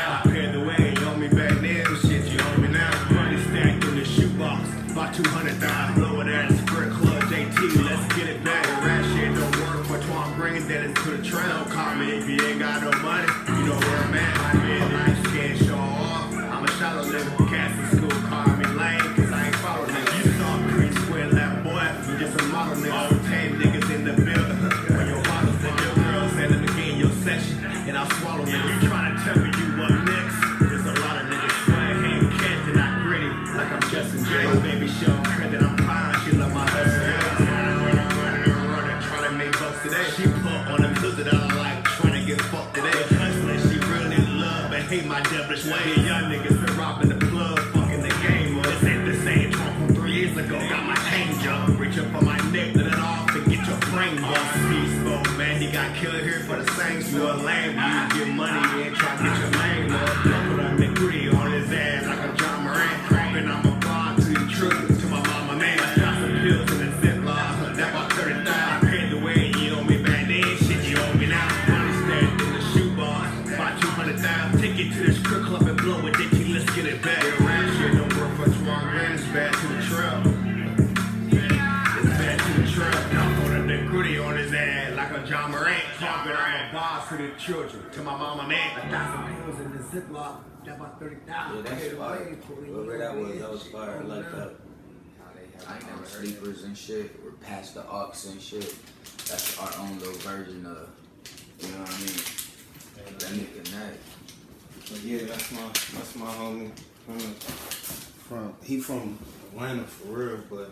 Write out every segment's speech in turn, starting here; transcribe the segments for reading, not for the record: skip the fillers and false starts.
I paid the way, you owe me back then, shit, you owe me now. Money stacked in the shoebox, about 200,000. Blowing at a script club, JT, let's get it back. Rap shit don't work for Twan Green, then it's to the trail. Call me if you ain't got no money, you know where I'm at. I made life scared, show off. I'm a shallow nigga, cast in school, call me lame, cause I ain't follow nigga. You saw Creed Square lap, boy, you just a model nigga. All 10 niggas in the building, when your bottles and your girls, and let me get in your section, and I'll swallow nigga. You tryna tell me you up next? There's a lot of niggas swear, hand cats and not gritty, like I'm Justin J. Baby, show credit, I'm fine, she love my hustle. Tryna make bucks today. She put on them hood that I like, tryna get fucked today. Hustling, she really love and hate my devilish way. Young niggas been robbing the plug, fucking the game up. This ain't the same Trump from 3 years ago. Got my change up, reach up on my neck, let it off and get your brain bust. Peaceful, man, he got killed here for the same. You a lame, you get money and try to get your lane up. Put a McCree on his ass like a John Morant. And I'm a bond to the truth, to my mama, man. I got some pills in the Ziploc, that about 30,000. I paid the way, you owe me back then, shit, you owe me now. Money stacked in the shoebox, about 200,000. Take it to this strip club and blow it, Dickie, let's get it back. Rap shit don't work for Twan Green, it's bad to the trail. It's bad to the trail. Now put a McCree on his ass like a John Morant. Talking on bars to the children, to my mama, man. I got some pills in the Ziploc. That about 30,000. Yeah, that's fire. Whoever that was fire. I like that. I ain't never sleepers and shit. We're past the aux and shit. That's our own little version of, you know what I mean? That nigga nice. But yeah, that's my homie. He from Atlanta for real, but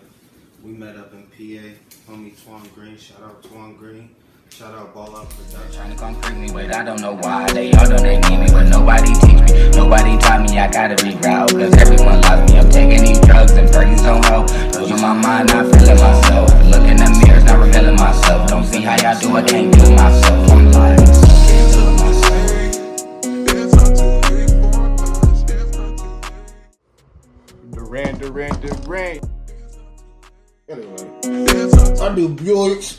we met up in PA. Homie Twan Green. Shout out Twan Green. Shout out Ball Out Production. Trying to come free me, but I don't know why. They all know they need me, but nobody teach me. Nobody taught me I gotta reroute, cause everyone loves me. I'm taking these drugs and perkies don't help. Losing my mind, not feeling myself. Look in the mirrors, not revealing myself. Don't see how y'all do, I can't do myself. I'm lying, can't do myself. DaRant. Anyway, I do Buicks,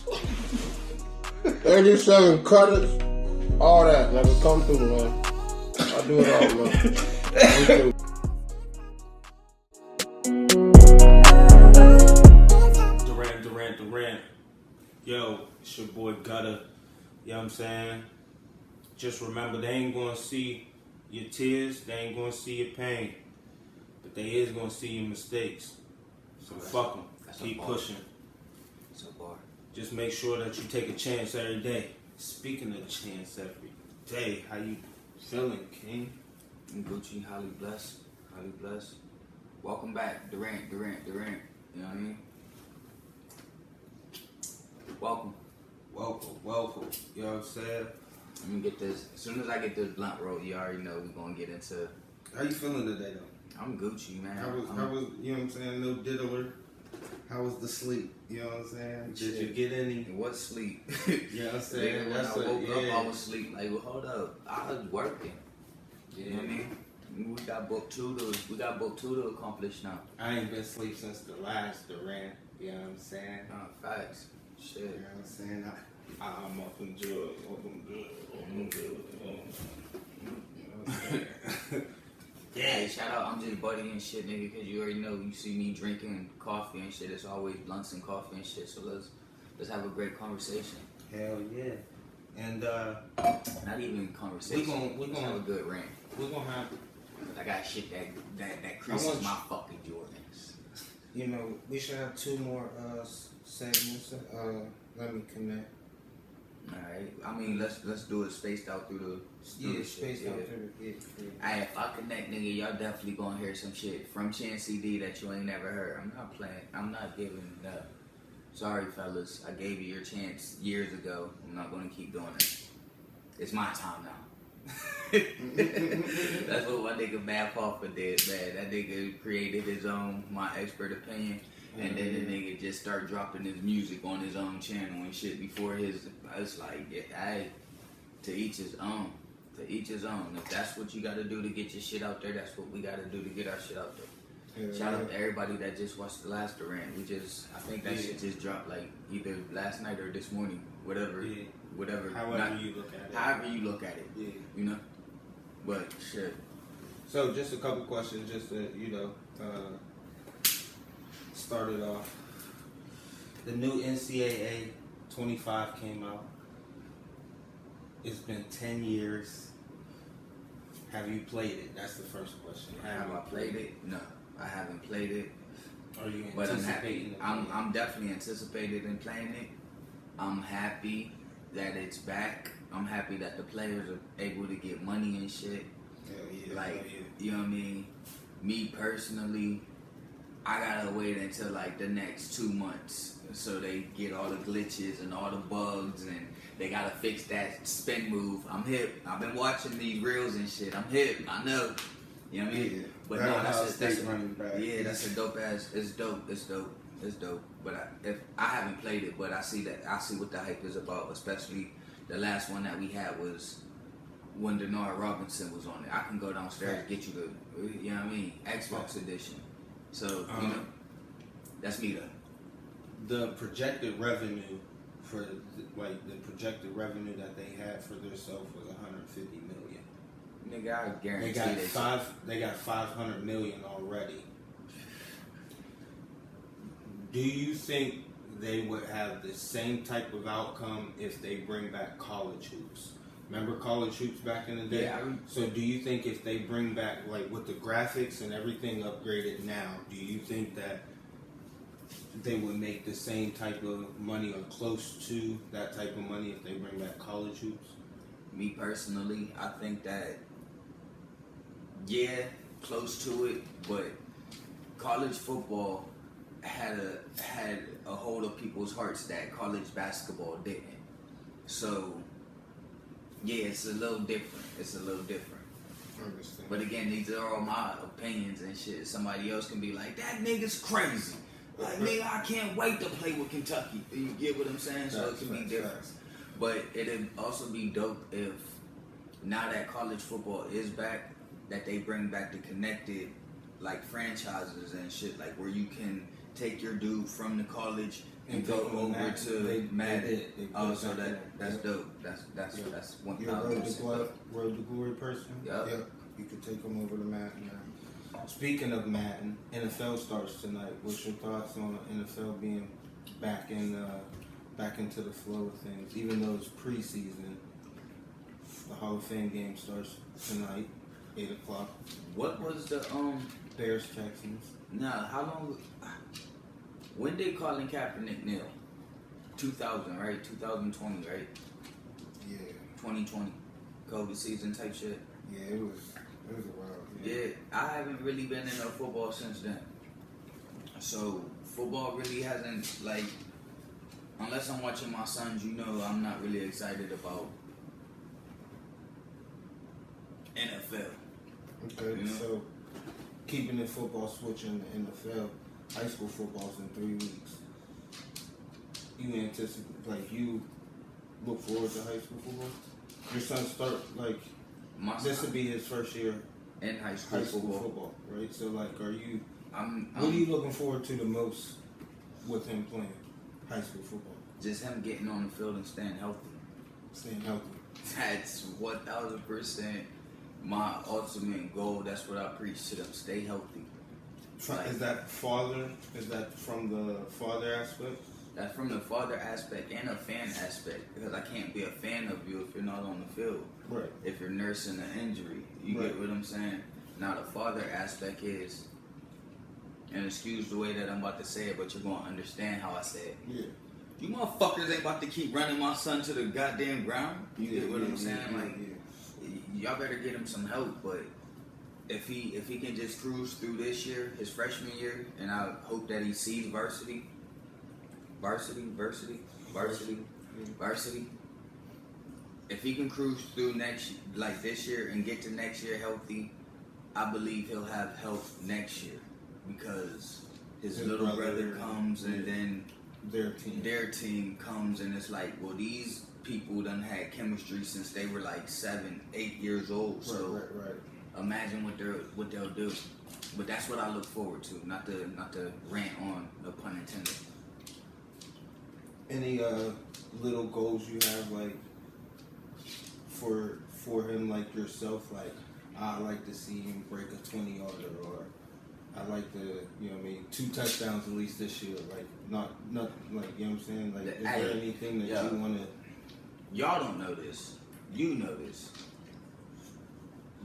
87 cutters, all that. Nigga, come through, man. I do it all, man. Come through. DaRant. Yo, it's your boy Gutter. You know what I'm saying? Just remember, they ain't gonna see your tears, they ain't gonna see your pain, but they is gonna see your mistakes. So fuck them. Keep pushing. It's a bar. Just make sure that you take a chance every day. Speaking of chance every day, how you feeling, King? I'm Gucci, highly blessed. Welcome back, DaRant. You know what I mean? Welcome. You know what I'm saying? Let me get this. As soon as I get this blunt roll, you already know we're gonna get into. How you feeling today, though? I'm Gucci, man. How was, you know what I'm saying, no diddler? How was the sleep? You know what I'm saying? Did you get any? What sleep? You know what I'm saying? When I woke up, I was asleep. Like, well, hold up, I was working. You know what I mean? We got book two to accomplish now. I ain't been asleep since the last DaRant. You know what I'm saying? Facts. Shit. You know what I'm saying? I'm up in drugs. You know what I'm saying? Yeah, hey, shout out, I'm just buddy and shit, nigga, because you already know, you see me drinking coffee and shit, it's always blunts and coffee and shit, so let's have a great conversation. Hell yeah. And not even conversation, we gonna have a good rant. We're gonna have, I got shit that creases my fucking Jordans. You know, we should have 2 more segments. Let me connect. Alright, I mean, let's do it spaced out through the spaced out through the Alright, if I connect, nigga, y'all definitely gonna hear some shit from Chin CD that you ain't never heard. I'm not playing. I'm not giving it up. Sorry, fellas. I gave you your chance years ago. I'm not gonna keep doing it. It's my time now. That's what my nigga Bad Papa did, man. That nigga created his own My Expert Opinion. And then the nigga just start dropping his music on his own channel and shit before his. It's like, yeah, to each his own. To each his own. If that's what you gotta do to get your shit out there, that's what we gotta do to get our shit out there. Yeah, shout out to everybody that just watched the last DaRant. I think that shit just dropped like either last night or this morning. Whatever. Yeah. Whatever. However you look at it. However you look at it. Yeah. You know? But shit. So just a couple questions, just to start it off. The new NCAA 25 came out. It's been 10 years. Have you played it? That's the first question. Have I played it? No, I haven't played it. Are you But I'm anticipating happy. it? I'm definitely anticipated in playing it. I'm happy that it's back. I'm happy that the players are able to get money and shit. Hell yeah, Like, hell yeah. you know what I mean? Me personally, I gotta wait until like the next 2 months so they get all the glitches and all the bugs and they gotta fix that spin move. I'm hip. I've been watching these reels and shit. I'm hip. I know. You know what I mean? Yeah. But That no, Ohio that's State a running back. yeah, that's a dope ass. It's dope. It's dope. It's dope. But if I haven't played it, but I see what the hype is about. Especially the last one that we had was when Denard Robinson was on it. I can go downstairs and get you the, you know what I mean, Xbox edition. So you know, that's me though. The projected revenue for the projected revenue that they had for themselves was 150 million. Nigga, I guarantee They got 500 million already. Do you think they would have the same type of outcome if they bring back college hoops? Remember college hoops back in the day? Yeah, So do you think if they bring back, like with the graphics and everything upgraded now, do you think that they would make the same type of money or close to that type of money if they bring back college hoops? Me personally, I think that yeah, close to it, but college football had a hold of people's hearts that college basketball didn't. So yeah, it's a little different. I understand. But again, these are all my opinions and shit. Somebody else can be like, that nigga's crazy. Like, nigga, I can't wait to play with Kentucky. You get what I'm saying? So it can be different. But it'd also be dope if, now that college football is back, that they bring back the connected, like, franchises and shit, like, where you can take your dude from the college and go over to Madden. Oh, so that's dope. That's 1,000%. You're a Road to Glory person? Yep. You could take them over to Madden. Speaking of Madden, NFL starts tonight. What's your thoughts on NFL being back into the flow of things? Even though it's preseason, the Hall of Fame game starts tonight, 8 o'clock. What was the Bears Texans? Nah, how long? When did Colin Kaepernick kneel? 2000, right? 2020, right? Yeah. 2020, COVID season type shit. Yeah, it was a while. Yeah, I haven't really been in no football since then. So football really hasn't, like, unless I'm watching my sons, you know, I'm not really excited about NFL. Okay, You know? so keeping the football switching to NFL, high school football's in 3 weeks. You anticipate, like, you look forward to high school football? Your son start, like, this would be his first year in high school football, right? So, like, what are I'm you looking forward to the most with him playing high school football? just him getting on the field and staying healthy. Staying healthy. That's 1,000% my ultimate goal. That's what I preach to them. Stay healthy. Is that from the father aspect? That's from the father aspect and a fan aspect, because I can't be a fan of you if you're not on the field. Right. If you're nursing an injury, you Right. get what I'm saying? Now the father aspect is, and excuse the way that I'm about to say it, but you're gonna understand how I say it. Yeah. You motherfuckers ain't about to keep running my son to the goddamn ground. You get what I'm saying? Y'all better get him some help. But if he can just cruise through this year, his freshman year, and I hope that he sees varsity. If he can cruise through this year and get to next year healthy, I believe he'll have health next year, because his little brother comes and then their team comes, and it's like, well, these people done had chemistry since they were like 7, 8 years old. So right. imagine what they'll do. But that's what I look forward to. Not to rant on, no pun intended. Any little goals you have, like, for him, like yourself, like I like to see him break a 20-yarder, or I like to, you know what I mean, 2 touchdowns at least this year. Like, not like, you know what I'm saying? Like, is there anything that you want to... Y'all don't know this. You know this.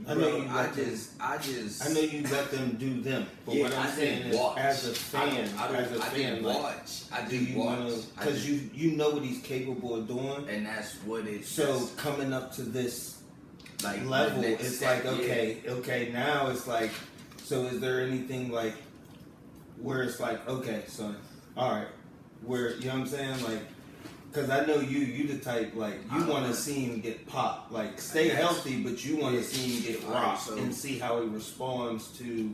I know you let I know you let them do them, but what I'm saying is, as a fan, I do watch. Because you know what he's capable of doing, and that's what it's. So coming up to this level, it's like okay, now it's like, so is there anything like where it's like, okay, son, all right, where, you know what I'm saying, like. Because I know you the type, like, you want to see him get popped. Like, stay healthy, but you want to see him get rocked and see how he responds to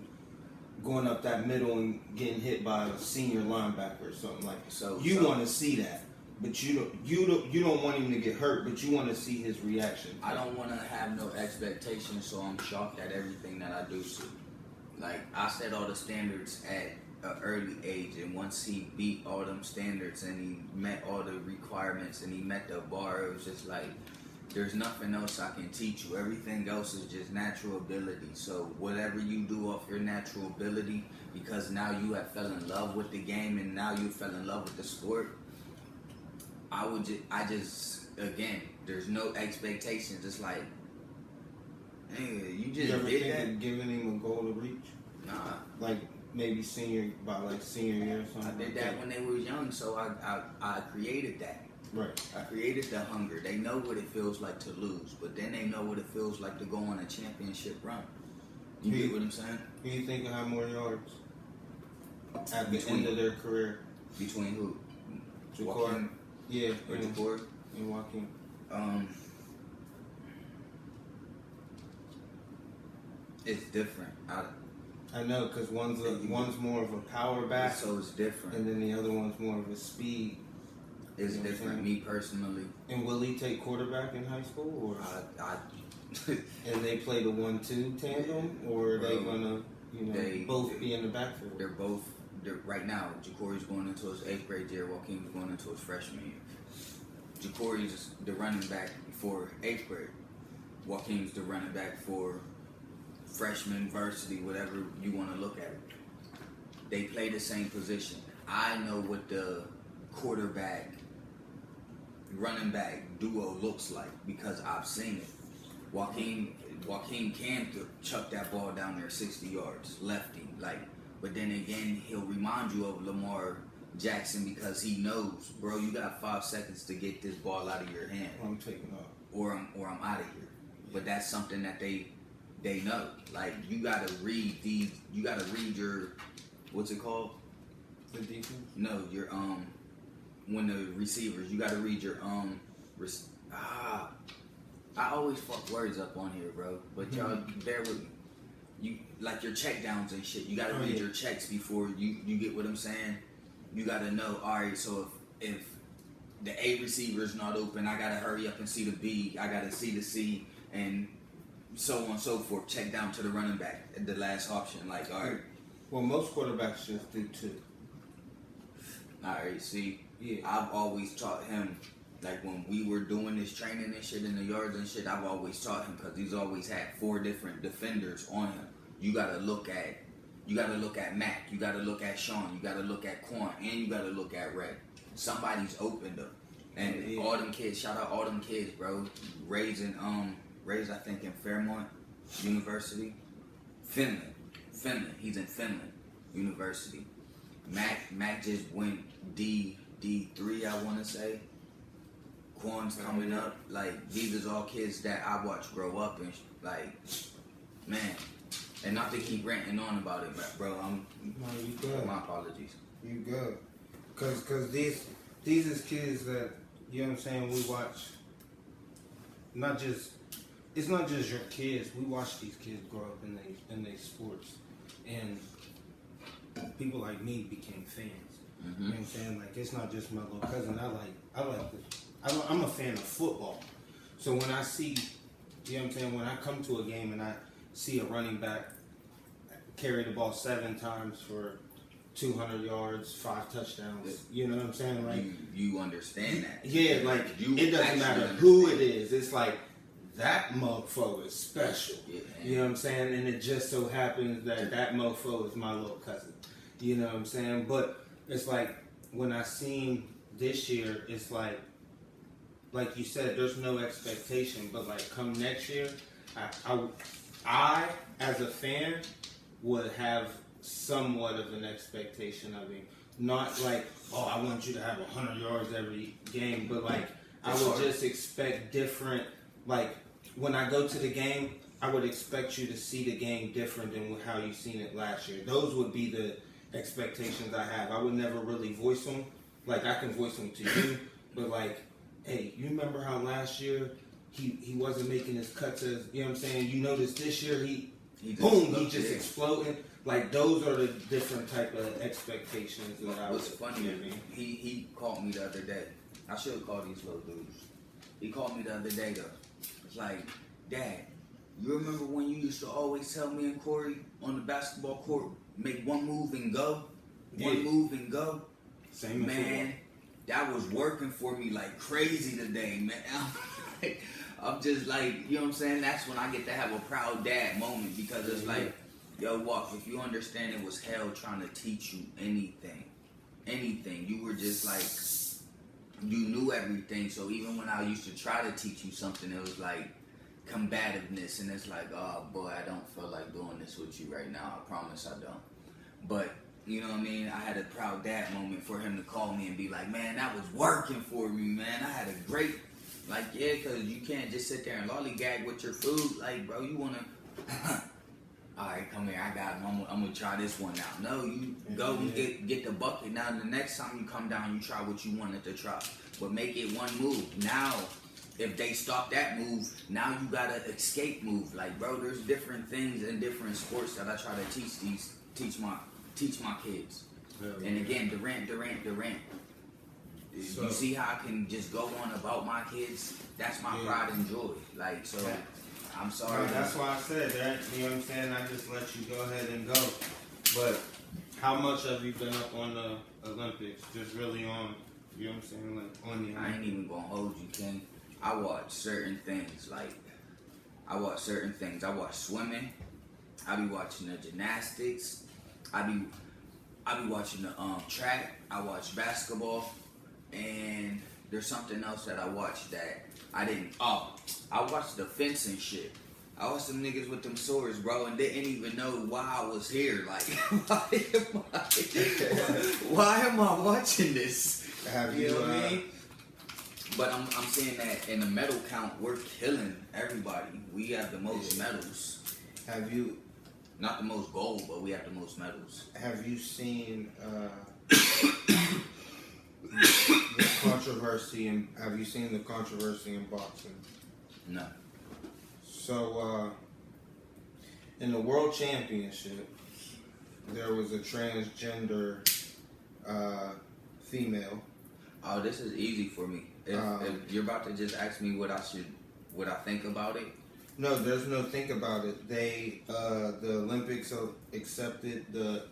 going up that middle and getting hit by a senior linebacker or something. Like, you want to see that. But you don't want him to get hurt, but you want to see his reaction. I don't want to have no expectations, so I'm shocked at everything that I do see. Like, I set all the standards at an early age, and once he beat all them standards and he met all the requirements and he met the bar, it was just like, there's nothing else I can teach you. Everything else is just natural ability. So whatever you do off your natural ability, because now you have fell in love with the game and now you fell in love with the sport, again, there's no expectations. It's like, hey, you just ever did think that? of giving him a goal to reach? Nah. Like, maybe senior year or something. I did that when they were young, so I created that. Right. I created the hunger. They know what it feels like to lose, but then they know what it feels like to go on a championship run. You get what I'm saying? Who you think will have more yards at the end of their career? Between who? Ja'Cory. Yeah. Or Ja'Cory? And Joaquin. It's different. I know, because one's more of a power back, so it's different, and then the other one's more of a speed. It's different. Me personally. And will he take quarterback in high school, or and they play the 1-2 tandem, or are they gonna, both be in the backfield? They're right now. Ja'Cory's going into his 8th grade year. Joaquin's going into his freshman year. Ja'Cory's the running back for 8th grade. Joaquin's the running back for freshman, varsity, whatever you want to look at it. They play the same position. I know what the quarterback, running back duo looks like because I've seen it. Joaquin can chuck that ball down there 60 yards, lefty, but then again, he'll remind you of Lamar Jackson because he knows, bro, you got 5 seconds to get this ball out of your hand. I'm taking off. Or I'm out of here. But that's something that they know. Like, you gotta read your, what's it called? The defense? No, your when the receivers, you gotta read your I always fuck words up on here, bro. But y'all bear with me. You like your check downs and shit. You gotta read your checks before you get what I'm saying. You gotta know, alright, so if the A receiver is not open, I gotta hurry up and see the B, I gotta see the C, and so on and so forth. Check down to the running back, the last option. Like, all right. Well, most quarterbacks just do 2. All right, see, yeah. I've always taught him, like when we were doing this training and shit in the yards and shit, I've always taught him because he's always had 4 different defenders on him. You gotta look at Mac, you gotta look at Sean, you gotta look at Quan, and you gotta look at Red. Somebody's opened up. And all them kids, shout out all them kids, bro. Ray's I think in Fairmont University. Finland. He's in Finland University. Mac just went D3, I wanna say. Quan's coming up. Like, these is all kids that I watched grow up and man. And not to keep ranting on about it, bro. No, you good. My apologies. You good. Cause these is kids that, you know what I'm saying, we watch. It's not just your kids. We watch these kids grow up in they sports, and people like me became fans. You know what I'm saying? Like, it's not just my little cousin. I'm a fan of football. So when I see, you know what I'm saying, when I come to a game and I see a running back carry the ball 7 times for 200 yards, 5 touchdowns. You know what I'm saying? Like, you understand that. Yeah, like, it doesn't matter who it is. It's like, that mofo is special. Yeah. You know what I'm saying? And it just so happens that that mofo is my little cousin. You know what I'm saying? But it's like when I seen this year, it's like you said, there's no expectation. But like come next year, I as a fan would have somewhat of an expectation of him. Not like, oh, I want you to have 100 yards every game, but like I would just expect different. Like when I go to the game, I would expect you to see the game different than how you seen it last year. Those would be the expectations I have. I would never really voice them. Like I can voice them to you, but like, hey, you remember how last year he wasn't making his cuts as, you know what I'm saying? You notice this year he just exploding. Like those are the different type of expectations that I What's would funny, give him. he called me the other day. I should call these little dudes. He called me the other day though. It's like, Dad, you remember when you used to always tell me and Corey on the basketball court, make one move and go? One move and go? Same Man, that was working for me like crazy today, man. I'm just like, you know what I'm saying? That's when I get to have a proud dad moment because it's like, yo, Walk, if you understand it was hell trying to teach you anything, you were just like, you knew everything. So even when I used to try to teach you something, it was like combativeness. And it's like, oh boy, I don't feel like doing this with you right now. I promise I don't. But, you know what I mean? I had a proud dad moment for him to call me and be like, man, that was working for me, man. I had a great, like, yeah, because you can't just sit there and lollygag with your food. Like, bro, you want to, all right, come here, I got him. I'm going to try this one out. No, you go and get the bucket. Now, the next time you come down, you try what you wanted to try. But make it one move. Now, if they stop that move, now you got to escape move. Like, bro, there's different things in different sports that I try to teach my kids. And again, DaRant. So, you see how I can just go on about my kids? That's my pride and joy. Like, so I'm sorry. That's why I said that. You know what I'm saying? I just let you go ahead and go. But how much have you been up on the Olympics? Just really on, you know what I'm saying? Like on the I ain't even gonna hold you, King. I watch certain things. I watch swimming. I be watching the gymnastics. I be watching the track. I watch basketball. And there's something else that I watched that I didn't. Oh, I watched the fencing shit. I watched them niggas with them swords, bro, and didn't even know why I was here. Like, why am I watching this? You know what I mean? But I'm saying that in the medal count, we're killing everybody. We have the most medals. Have you? Not the most gold, but we have the most medals. Have you seen the controversy in? Have you seen the controversy in boxing? No. So in the World Championship, there was a transgender female. Oh, this is easy for me. If you're about to just ask me what I think about it. No, there's no think about it. They the Olympics accepted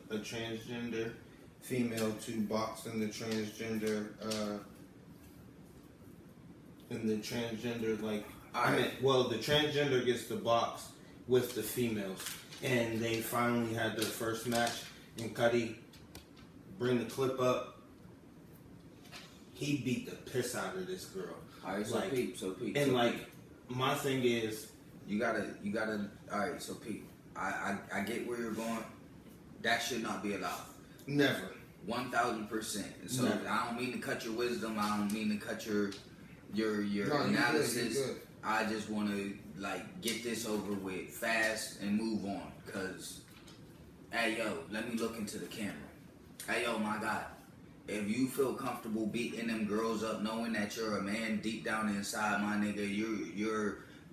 a transgender female to box in the transgender like the transgender gets to box with the females, and they finally had their first match. And Cuddy, bring the clip up. He beat the piss out of this girl. All right, so Pete. And my thing is, you gotta. All right, so Pete, I get where you're going. That should not be allowed. Never. 1,000%. So Never. I don't mean to cut your wisdom. I don't mean to cut your No, analysis. you're good. I just want to get this over with fast and move on. Cause, hey yo, let me look into the camera. Hey yo, my God, if you feel comfortable beating them girls up, knowing that you're a man deep down inside, my nigga,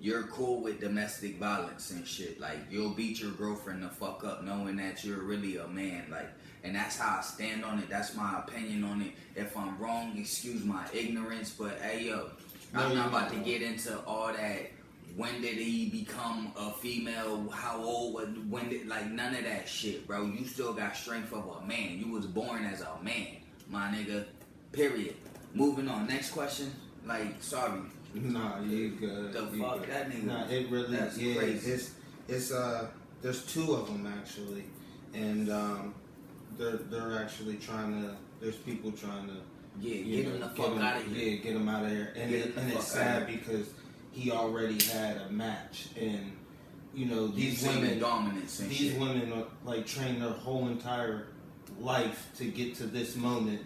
you're cool with domestic violence and shit. Like, you'll beat your girlfriend the fuck up knowing that you're really a man. Like, and that's how I stand on it. That's my opinion on it. If I'm wrong, excuse my ignorance. But hey yo, I'm not about to get into all that. When did he become a female? How old? When did, none of that shit, bro. You still got strength of a man. You was born as a man, my nigga. Period. Moving on. Next question. Sorry. Nah, you good. The you fuck good. that nigga? Nah, it really That's yeah. crazy. It's there's two of them actually, and they're actually trying to. There's people trying to. Yeah, get him the fuck out of here. Yeah, get him out of here. And Get him the it's fuck sad outta here. because he already had a match, and you know You these see the women. dominance and These shit. women are like trained their whole entire life to get to this moment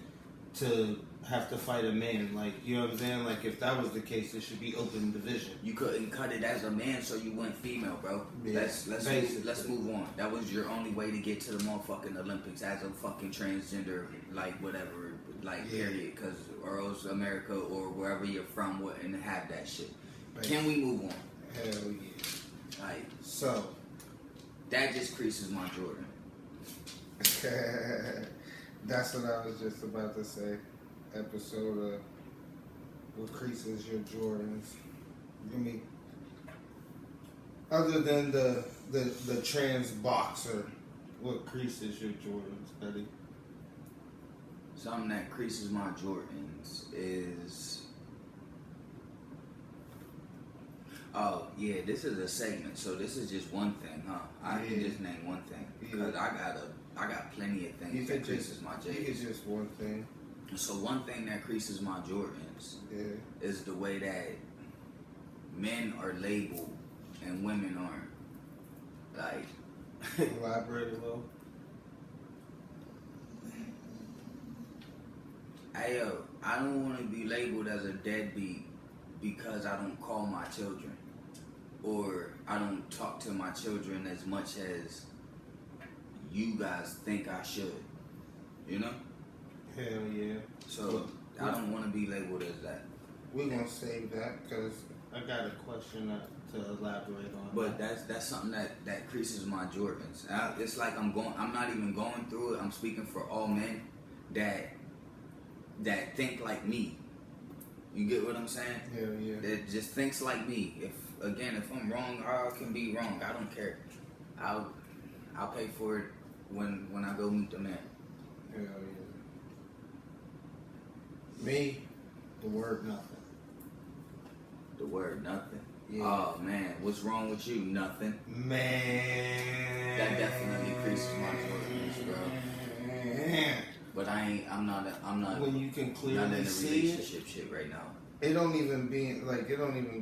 to have to fight a man. Like, you know what I'm saying? Like, if that was the case, it should be open division. You couldn't cut it as a man, so you went female, bro. Yeah, Let's move on. That was your only way to get to the motherfucking Olympics as a fucking transgender, like whatever, like Yeah. period. Because or else America or wherever you're from wouldn't have that shit. Right. Can we move on? Hell yeah. Like So, that just creases my Jordan. that's what I was just about to say. Episode of what creases your Jordans. I mean, other than the trans boxer, what creases your Jordans, buddy? Something that creases my Jordans is. Oh yeah, this is a segment, so this is just one thing, huh? I can Yeah. just name one thing because I got plenty of things that creases my You J's. can just one thing. So one thing that creases my Jordans Yeah. is the way that men are labeled and women aren't. Like, Elaborate a little. I don't want to be labeled as a deadbeat because I don't call my children or I don't talk to my children as much as you guys think I should. You know? Hell yeah. So I don't want to be labeled as that. We're gonna save that because I got a question to elaborate on. But that's something that creases my Jordans. It's like I'm not even going through it. I'm speaking for all men that think like me. You get what I'm saying? Hell yeah. That just thinks like me. If I'm wrong, I can be wrong. I don't care. I'll pay for it when I go meet the man. Hell yeah. Me, the word nothing. The word nothing. Yeah. Oh man, what's wrong with you? Nothing. Man. That definitely creases my Jordans, bro. Man. But I'm not. When you can not clearly in a see it, relationship shit right now. it don't even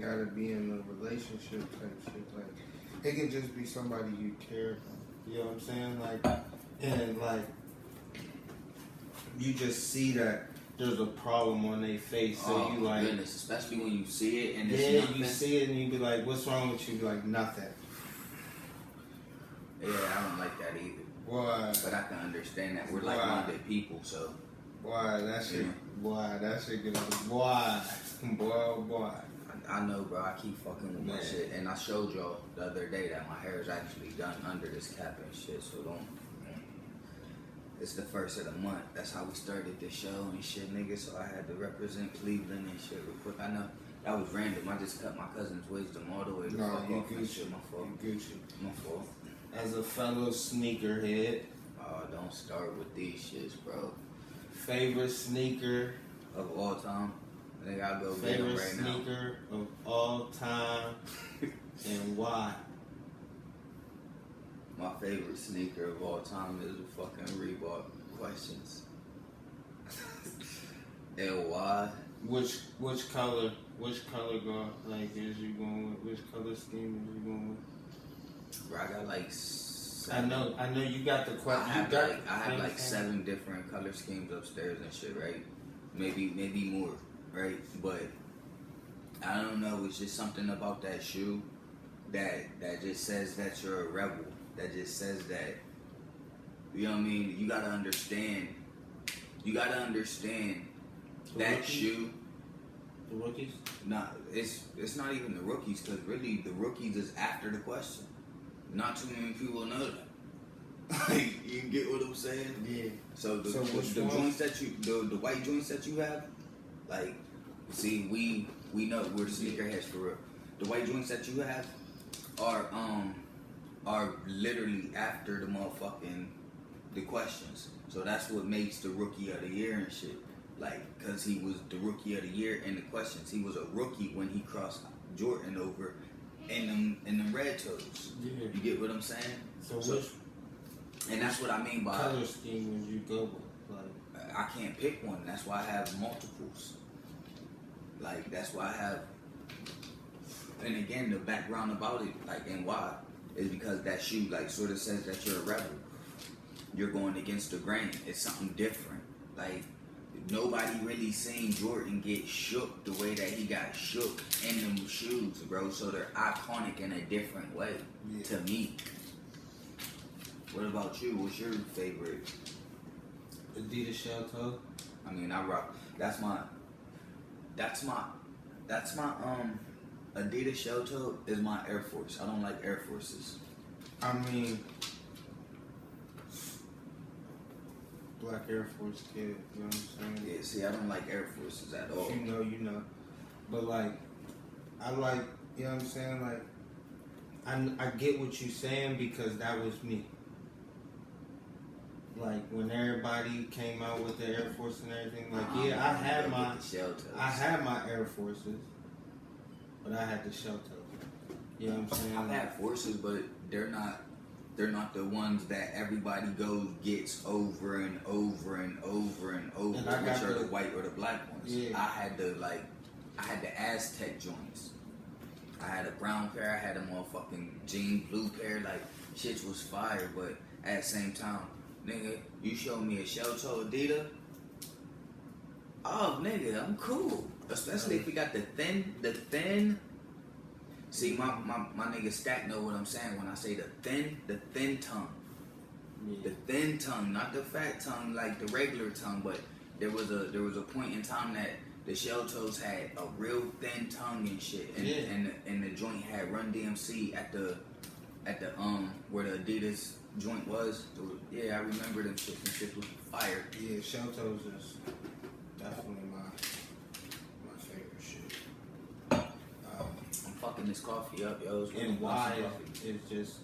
gotta be in a relationship type shit. Like, it can just be somebody you care about. You know what I'm saying? Like, and like, you just see that there's a problem on their face, so Oh you my like, goodness, especially when you see it and it's yeah, nothing. you see it and you be like, what's wrong with you? Be like, nothing. Yeah, I don't like that either. Why? But I can understand that we're Why? like-minded people, so Why that shit? Yeah. Why that shit? Why? Boy, oh boy. I know, bro. I keep fucking with my Man. shit, and I showed y'all the other day that my hair is actually done under this cap and shit. So don't. It's the first of the month. That's how we started this show and shit, nigga. So I had to represent Cleveland and shit real quick. I know that was random. I just cut my cousin's wisdom all the way to No, fuck you off and Gucci. shit. My fault. You Gucci. My fault. As a fellow sneakerhead, Oh, don't start with these shits, bro. favorite sneaker, Of all time, I think I'll go get 'em favorite right now. sneaker of all time, and why? My favorite sneaker of all time is the fucking Reebok Questions. And why? Which color go like is you going with? Which color scheme is you going with? Bro, I got like I know you got the I question. have like 7 different color schemes upstairs and shit, right? Maybe more, right? But I don't know. It's just something about that shoe that just says that you're a rebel. That just says that, you know what I mean? You gotta understand. You gotta understand The that rookies? shoe. The rookies? Nah, it's not even the rookies, because really the rookies is after the question. Not too many people know that. Like, you get what I'm saying? Yeah. So the which one? joints that you the white joints that you have, like, see, we know we're sneakerheads for real. The white joints that you have are literally after the motherfucking the questions. So that's what makes the rookie of the year and shit. like, cause he was the rookie of the year in the questions. He was a rookie when he crossed Jordan over in them red toes. Yeah. You get what I'm saying? So which and that's what I mean by color scheme would you go with? Like, I can't pick one. That's why I have multiples. Like, that's why I have. And again, the background about it, like, and why, is because that shoe, like, sort of says that you're a rebel. You're going against the grain. It's something different. Like, nobody really seen Jordan get shook the way that he got shook in them shoes, bro. So they're iconic in a different way to me. What about you? What's your favorite? Adidas shell toe. I mean, I rock. That's my Adidas shell toe is my Air Force. I don't like Air Forces. I mean, black Air Force kid. You know what I'm saying? Yeah, see, I don't like Air Forces at all. You know. But like, I like, you know what I'm saying? Like, I get what you're saying because that was me. Like when everybody came out with the Air Force and everything, like I had my Air Forces, but I had the shell toes. You know what I'm saying? I've had Forces, but they're not the ones that everybody gets over and over and over and over, and which are the white or the black ones. Yeah. I had the Aztec joints. I had a brown pair, I had a motherfucking jean blue pair, like shit was fire, but at the same time, nigga, you show me a shell toe Adidas, oh nigga, I'm cool. Especially if you got the thin. See, my nigga Stack know what I'm saying when I say the thin tongue. Yeah. The thin tongue, not the fat tongue like the regular tongue, but there was a point in time that the shell toes had a real thin tongue and shit, and the joint had Run DMC at the where the Adidas joint was. Yeah, I remember them shit. Them shit was fire. Yeah, shell toes is definitely my favorite shit. I'm fucking this coffee up, yo. And why it's just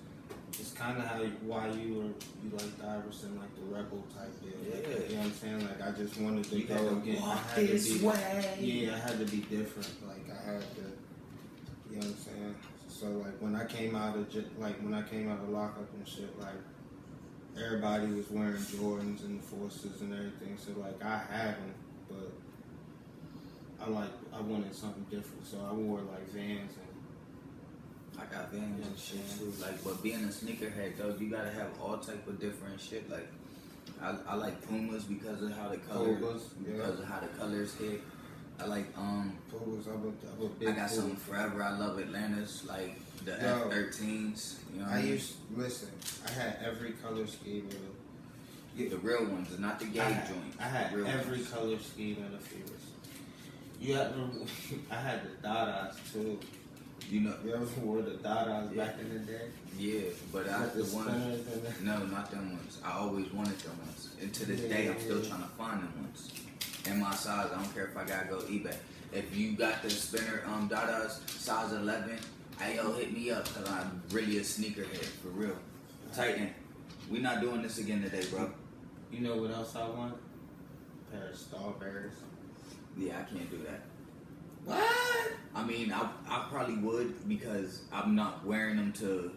it's kind of why you like the Iverson, like the rebel type deal. Yeah. Like, you know what I'm saying? Like I just wanted to You go gotta again. walk I had this to be, way. Yeah, I had to be different. Like I had to, you know what I'm saying? So like when I came out of lockup and shit, like everybody was wearing Jordans and Forces and everything. So like I had them, but I wanted something different. So I wore like Vans and. I got Vans and shit too. Like, but being a sneakerhead though, you gotta have all type of different shit. Like, I like Pumas because of how the colors, because of how the colors hit. I like Pumas. I'm a big. I got something forever. I love Atlantis, like the F13s. You know what I mean? Listen. I had every color scheme. The real ones, not the gauge joints. I had the real every ones. color scheme in the Fears. I had the Dadas too. You know, You ever wore the Dadas back in the day? yeah, but I the ones. No, not them ones. I always wanted them ones, and to this day, I'm still trying to find them ones. In my size, I don't care if I gotta go eBay. If you got the spinner Dadas size 11, yo, hit me up because I'm really a sneakerhead for real. Titan, we not doing this again today, bro. You know what else I want? A pair of Starberries. Yeah, I can't do that. What? I mean, I probably would because I'm not wearing them to.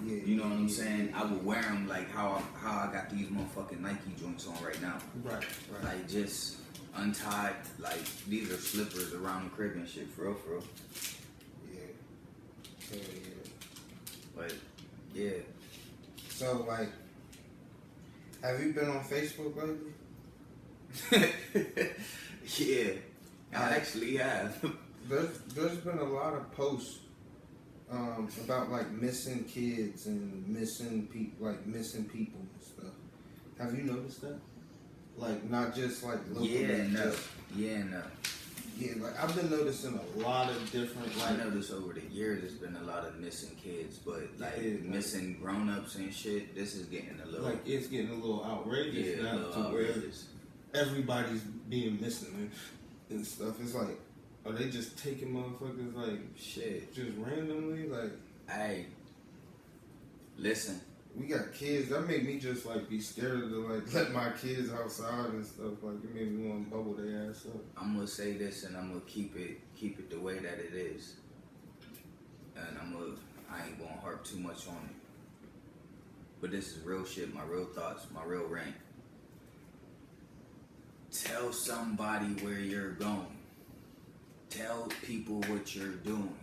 Yeah, You know what I'm saying? I would wear them like how I got these motherfucking Nike joints on right now. Right. Like just untied. Like these are slippers around the crib and shit. For real. Yeah. Hell yeah. But yeah. So like, have you been on Facebook lately? Yeah. I actually have. There's been a lot of posts about like missing kids and missing people and stuff. Have you noticed that? Like not just like local, No. Yeah, like I've been noticing a lot of different. I noticed over the years there's been a lot of missing kids, but like missing grown-ups and shit. This is getting a little like it's getting a little outrageous now to outrageous. where everybody's being missing and stuff. It's like, are they just taking motherfuckers like Shit. just randomly? Like, Hey, listen. we got kids. That made me just like be scared to like let my kids outside and stuff. Like it made me want to bubble their ass up. I'm gonna say this, and I'm gonna keep it the way that it is, and I ain't gonna harp too much on it. But this is real shit, my real thoughts, my real rant. Tell somebody where you're going. Tell people what you're doing.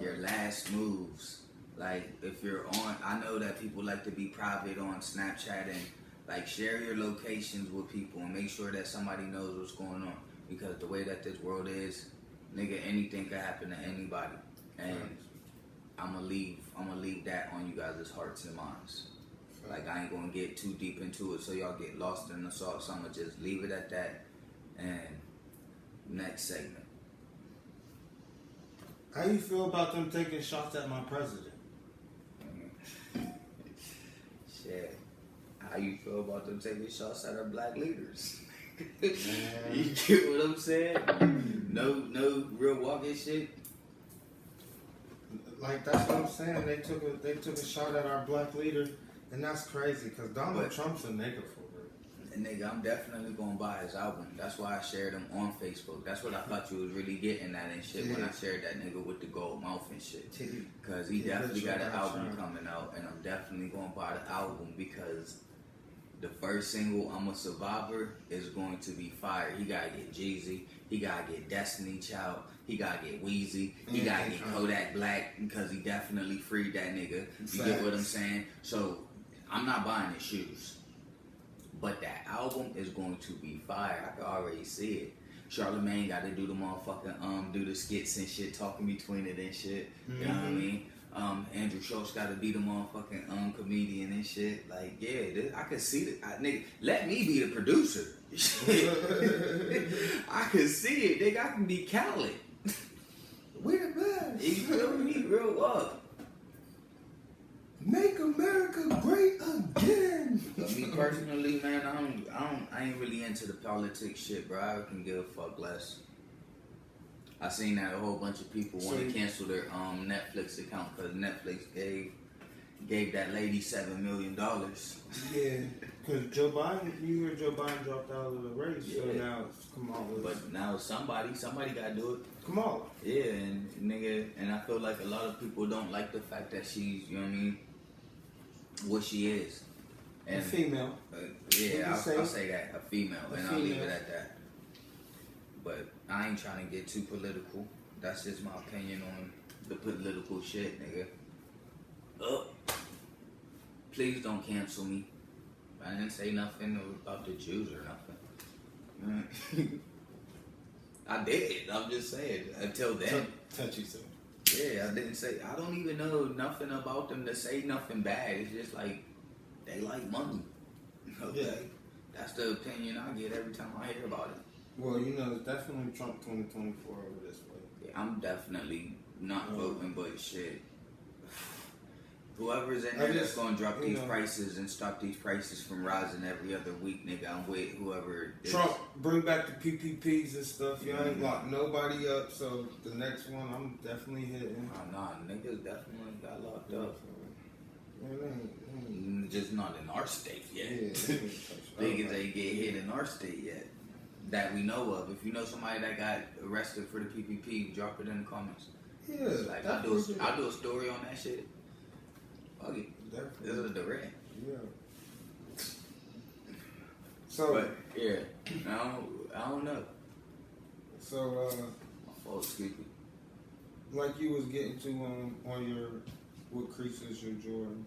Your last moves. Like, if you're on, I know that people like to be private on Snapchat and, like, share your locations with people and make sure that somebody knows what's going on. Because the way that this world is, nigga, anything could happen to anybody. And I'm gonna leave that on you guys' hearts and minds. Like, I ain't gonna get too deep into it so y'all get lost in the sauce. So I'm gonna just leave it at that. And next segment. How you feel about them taking shots at my president? Shit. How you feel about them taking shots at our black leaders? You get what I'm saying? No real walking shit. Like, that's what I'm saying. They took a shot at our black leader, and that's crazy because Donald Trump's a nigga for real. And nigga, I'm definitely gonna buy his album. That's why I shared him on Facebook. That's what I thought you was really getting at and shit when I shared that nigga with the gold mouth and shit. Cause he definitely got an album coming out, and I'm definitely gonna buy the album because the first single, I'm a Survivor, is going to be fire. He gotta get Jeezy. He gotta get Destiny Child. He gotta get Weezy. He gotta get Kodak Black because he definitely freed that nigga. You get what I'm saying? So I'm not buying his shoes. But that album is going to be fire. I can already see it. Charlamagne got to do the motherfucking, do the skits and shit, talking between it and shit. You know what I mean? Andrew Schultz got to be the motherfucking, comedian and shit. Like, yeah, I can see it. Nigga, let me be the producer. I can see it, nigga. I can be Khaled. We the best. You feel me? Real up. Make America great again. But me personally, man, I ain't really into the politics shit, bro. I can give a fuck less. I seen that a whole bunch of people want to cancel their Netflix account because Netflix gave that lady $7 million. Yeah, because Joe Biden, you hear Joe Biden dropped out of the race, so now come on. But now somebody gotta do it. Come on. Yeah, and nigga, and I feel like a lot of people don't like the fact that she's, you know what I mean, what she is. And a female. Yeah, I'll say that, a female, and I'll leave it at that. But I ain't trying to get too political. That's just my opinion on the political shit, nigga. Please don't cancel me. I didn't say nothing about the Jews or nothing. I did. I'm just saying. Until then. Touchy so. Yeah, I didn't say. I don't even know nothing about them to say nothing bad. It's just like they like money. Okay, yeah. That's the opinion I get every time I hear about it. Well, you know, it's definitely Trump 2024 over this way. Yeah, I'm definitely not voting, but shit. Whoever's in there that's gonna drop these prices and stop these prices from rising every other week, nigga, I'm with whoever it is. Trump, bring back the PPPs and stuff. You ain't locked nobody up, so the next one I'm definitely hitting. Nah, niggas definitely got locked up. Man, just not in our state yet. Yeah, Niggas ain't get hit in our state yet. That we know of. If you know somebody that got arrested for the PPP, drop it in the comments. Yeah, like I'll do a story on that shit. Fuck it. This is DaRant. Yeah. So, but yeah, I don't know. So, my fault, excuse me. Like you was getting to on your what creases your Jordans.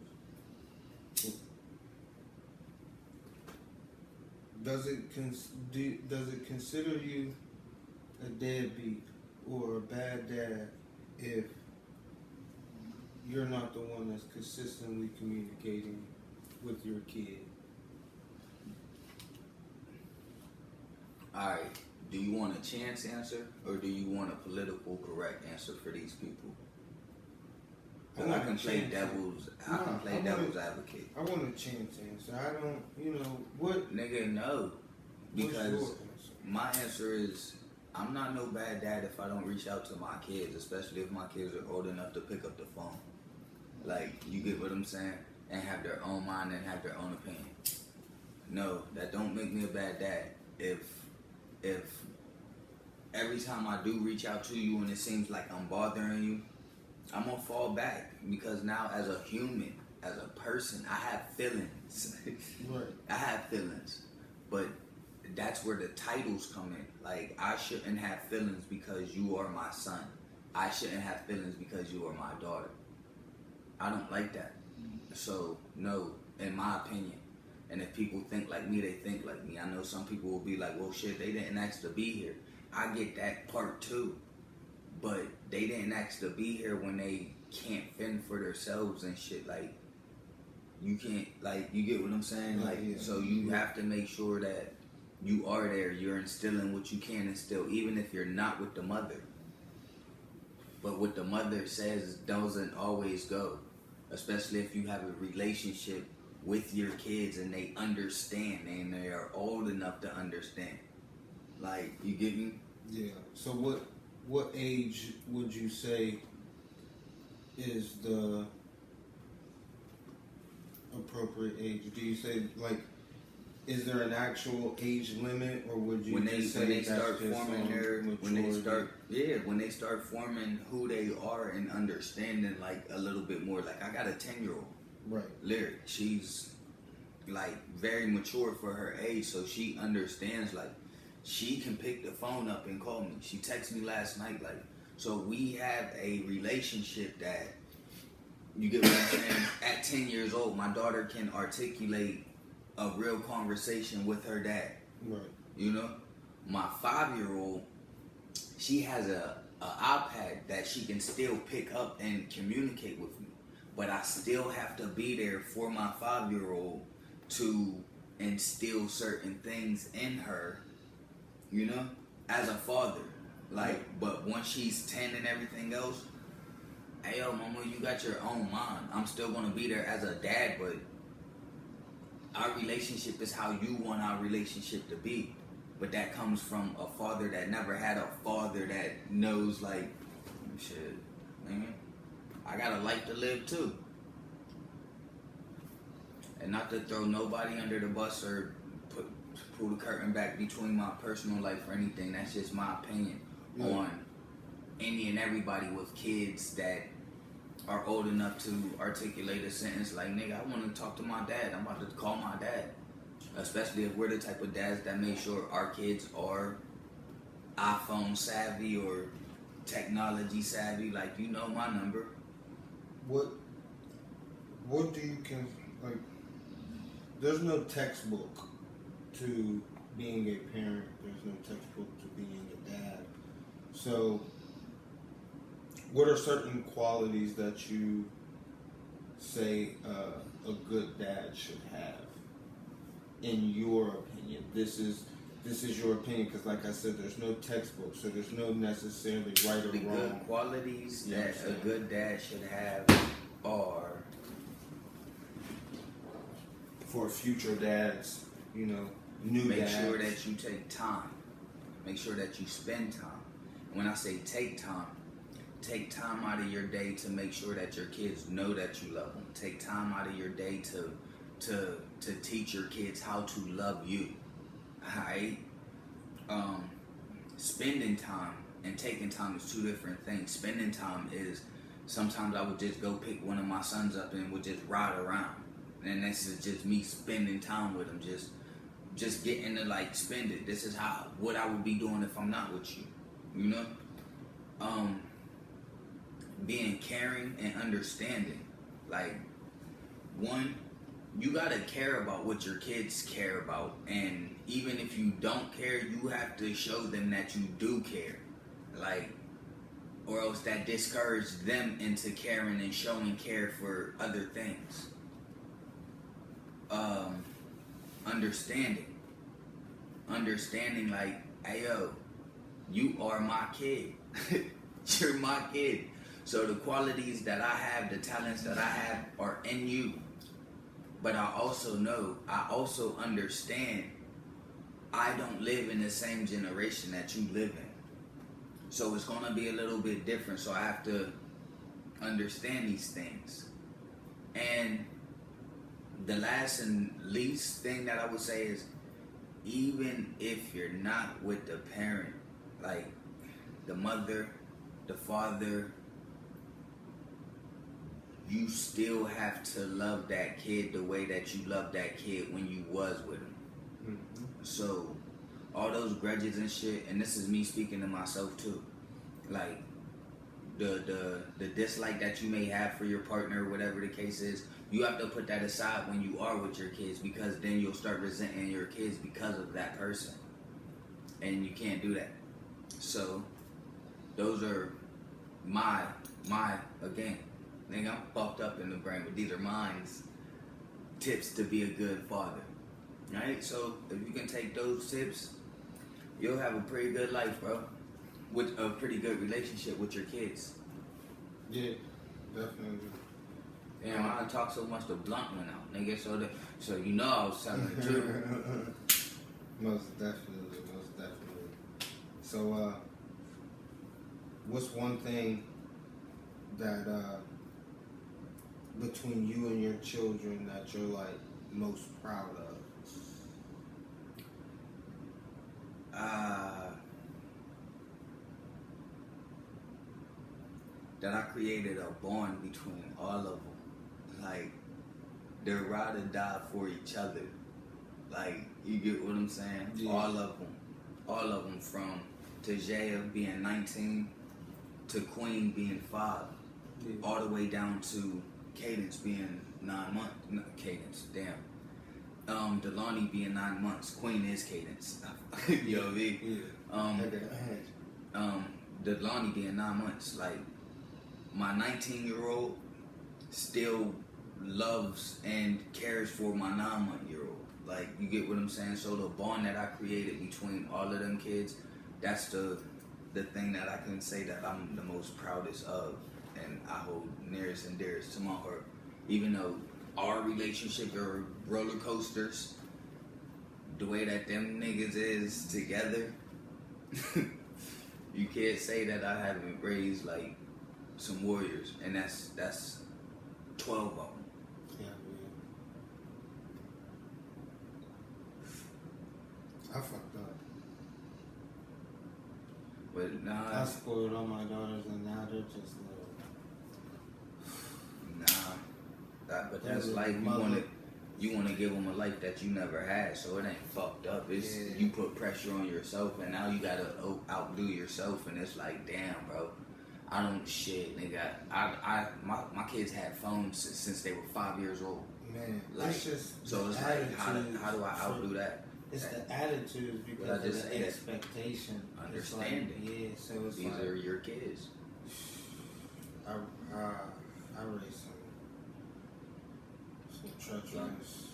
Does it consider you a deadbeat or a bad dad if you're not the one that's consistently communicating with your kid? Alright, do you want a chance answer or do you want a political correct answer for these people? I can play devil's advocate. I want a chance answer. I don't, what? Nigga, no. Because my answer is, I'm not no bad dad if I don't reach out to my kids, especially if my kids are old enough to pick up the phone. Like, you get what I'm saying? and have their own mind and have their own opinion. No, that don't make me a bad dad. If every time I do reach out to you and it seems like I'm bothering you, I'm gonna fall back because now as a human, as a person, I have feelings. Right. I have feelings, but that's where the titles come in. Like, I shouldn't have feelings because you are my son. I shouldn't have feelings because you are my daughter. I don't like that. So, no, in my opinion. And if people think like me, they think like me. I know some people will be like, well, shit, they didn't ask to be here. I get that part too. But they didn't ask to be here when they can't fend for themselves and shit. Like, you can't, like, you get what I'm saying? Like, Yeah. so you have to make sure that you are there. You're instilling what you can instill, even if you're not with the mother. But what the mother says doesn't always go, especially if you have a relationship with your kids and they understand and they are old enough to understand. Like, you get me? Yeah. So what age would you say is the appropriate age? Do you say, like, is there an actual age limit, or would you when they just say when they that's start just forming on maturity? when they start forming who they are and understanding like a little bit more. Like, I got a 10-year-old. Right. Lyric, she's like very mature for her age, so she understands. Like, she can pick the phone up and call me. She texted me last night. Like, so we have a relationship that, you get what I'm saying? At 10 years old, my daughter can articulate a real conversation with her dad. Right. You know, my 5-year-old, she has a iPad that she can still pick up and communicate with me. But I still have to be there for my 5-year-old to instill certain things in her, you know, as a father. Like, but once she's 10 and everything else, hey, yo, mama, you got your own mind. I'm still going to be there as a dad, but our relationship is how you want our relationship to be. But that comes from a father that never had a father that knows, like, shit, man, I got a life to live too. And not to throw nobody under the bus or pull the curtain back between my personal life or anything. That's just my opinion on any and everybody with kids that are old enough to articulate a sentence like, nigga, I want to talk to my dad. I'm about to call my dad. Especially if we're the type of dads that make sure our kids are iPhone savvy or technology savvy. Like, you know my number. What do you like? There's no textbook to being a parent. There's no textbook to being a dad. So, what are certain qualities that you say a good dad should have, in your opinion? This is your opinion, because, like I said, there's no textbook, so there's no necessarily right or The wrong. good qualities that a good dad should have are, For future dads, you know, new make dads. sure that you take time. Make sure that you spend time. And when I say take time out of your day to make sure that your kids know that you love them. Take time out of your day to teach your kids how to love you. Alright? Spending time and taking time is two different things. Spending time is, sometimes I would just go pick one of my sons up and would just ride around. And this is just me spending time with him, just getting to, like, spend it. This is what I would be doing if I'm not with you, you know? Being caring and understanding. Like, one, you gotta care about what your kids care about, and even if you don't care, you have to show them that you do care. Like, or else that discourages them into caring and showing care for other things. Understanding, like, hey, yo, you are my kid. You're my kid. So the qualities that I have, the talents that I have are in you. But I also understand I don't live in the same generation that you live in. So it's gonna be a little bit different. So I have to understand these things. And the last and least thing that I would say is, even if you're not with the parent, like the mother, the father, you still have to love that kid the way that you loved that kid when you was with him. Mm-hmm. So all those grudges and shit, and this is me speaking to myself too, like the dislike that you may have for your partner, whatever the case is, you have to put that aside when you are with your kids, because then you'll start resenting your kids because of that person, and you can't do that. So those are my again, nigga, I'm fucked up in the brain, but these are mine's tips to be a good father. Right? So if you can take those tips, you'll have a pretty good life, bro. With a pretty good relationship with your kids. Yeah, definitely. Damn, I talk so much the blunt went out, nigga. So you know I was telling the truth. Most definitely. So, what's one thing that between you and your children that you're like most proud of? That I created a bond between all of them. Like, they're ride or die for each other. Like, you get what I'm saying? Yeah. All of them, from Tajaya being 19 to Queen being 5, all the way down to Cadence being 9 months. No, Cadence, damn. Delani being 9 months. Queen is Cadence. You know what I mean? Delani being 9 months. Like, my 19-year-old still loves and cares for my 9-month-year-old. Like, you get what I'm saying? So the bond that I created between all of them kids, that's the thing that I can say that I'm the most proudest of, and I hold nearest and dearest to my heart. Even though our relationship are roller coasters, the way that them niggas is together, you can't say that I haven't raised like some warriors, and that's 12 of them. Yeah. I fucked up. But nah, I spoiled all my daughters, and now they're just little. but that's life. You want to give them a life that you never had, so it ain't fucked up. It's you put pressure on yourself, and now you gotta outdo yourself, and it's like, damn, bro. I don't shit, nigga. My kids had phones since they were 5 years old. Man, Like, it's just so it's like, how do I outdo that? It's the attitude because I of just the said, expectation. understanding. It's like, yeah, so it's These like are your kids. I raised some treacherous,